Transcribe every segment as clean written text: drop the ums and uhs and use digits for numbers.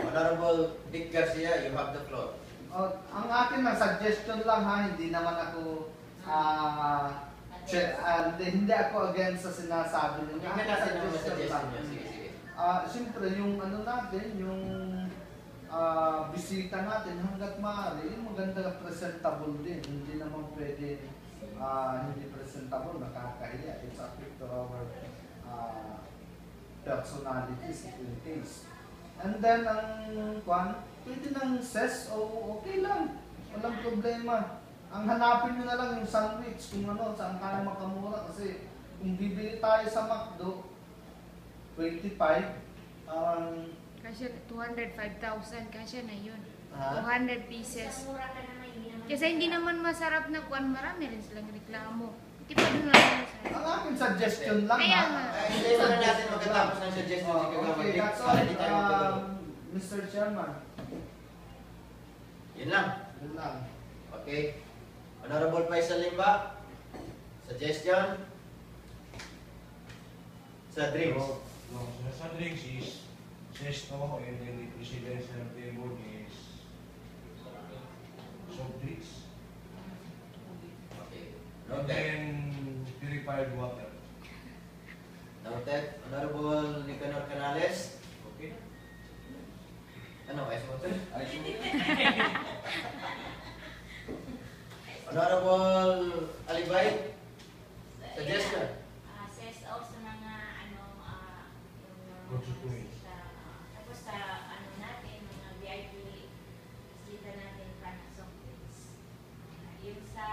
Honorable Dick Garcia, you have the floor. Ang akin na suggestion lang ha, hindi naman ako hindi ako against sa sinasabi niyo. Hindi natin yung suggestion niyo. Sige, sige. Siyempre yung ano natin, yung bisita natin hanggat maaari, yung maganda presentable din. Hindi naman pwede hindi presentable, nakakahiya. It's affect to our personalities in case. And then ang pwede ng ses o okay lang. Walang problema. Ang hanapin nyo na lang yung sandwich kung ano, saan tayo makamura. Kasi kung bibili tayo sa McDo, 25, parang... Kasi 205,000, kasi na yun. Ha? 200 pieces. Kasi hindi naman masarap na kuan, marami rin silang reklamo. Di pa doon lang masarap. Ang aking suggestion lang Kaya ha. nga. Hindi mo na natin magkatapos ng suggestion si Kagawad Okay, Dick. that's Para di tayo all, magkagulo. Mr. Chairman. Yun lang. Yun lang. Okay. Honorable Faisal Limba, suggestion sa drinks. No, sa drinks is Sesto, and then the presidential table is soft drinks. Okay. And Noted. then purified water. Noted. Honorable Nicanor Canales. Okay? Ano, ice water? Ice water. Honorable Alibay, suggestion. Says also mga Constituents. tapos sa natin, mga VIP sita natin para soft drinks. Yung sa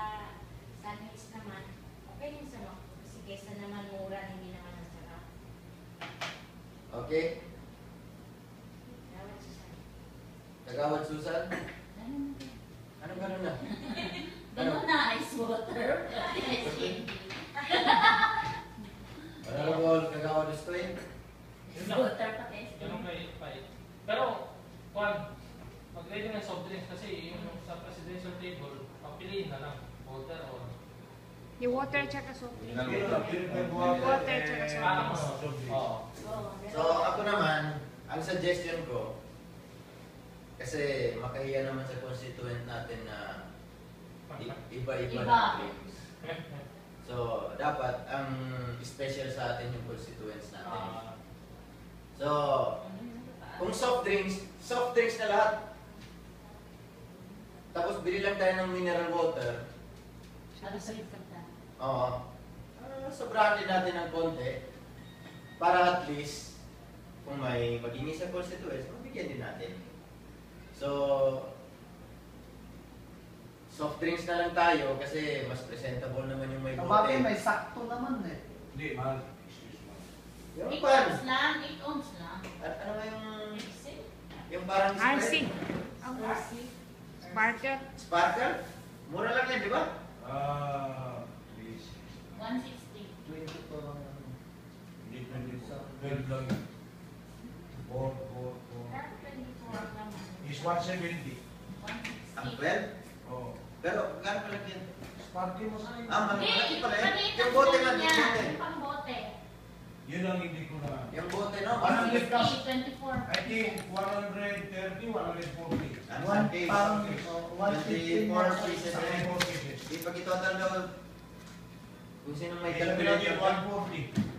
sandwich naman, okay din sa mga kasi kesa naman mura, hindi naman masarap. Okay. Dapat sa Kagawad Susan. Ganun Anong gano'n na? na ice water. Honorable Kagawad Estoy. Ice water pa kayo. Ganun kay Pai. Pero, Juan, mag-ready ng soft drinks kasi yung sa presidential table, papiliin na lang. Water or... Yung water tsaka soft drink. Purified Water tsaka soft Parang drinks. soft drinks. Oo. So ako naman, ang suggestion ko, kasi makahiya naman sa constituent natin na iba-iba Iba. na drinks. So dapat ang special sa atin yung constituents natin. So kung soft drinks na lahat. Tapos bili lang tayo ng mineral water. Ano sa kanta? Oo. Sobrahan din natin ng konti para at least kung may mag-ingi sa constituents, mabigyan din natin. So, soft drinks na lang tayo kasi mas presentable naman yung may Kabagay, bote. may sakto naman eh. Hindi, mahal. Excuse me. Yung 8 pan. ounce lang, 8 ounce lang. Ano nga yung Sip. parang RC. Sprite? Ang Sparkle. Sparkle? Mura lang yan, di ba? Please. 160. 20 to lang. Hindi 12 lang yun. 4. Dapat 24 lang. Is 170. Ang 160. 12? Oh. Pero, gano'n pala yan? Sparky mo sa Malaki pala yan. maliit Yung ang bote bote lang, niya. yung bote. Yung pang bote. Yun ang hindi ko na. Yung bote, no? 100 ka. 24. I think 130, 140. Ano One sa case? parang 24 pieces. 24 pieces. Di pa total daw kung sino may Sabi lang calculator. yun, 140.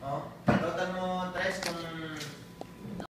Oh, total mo, Tres, kung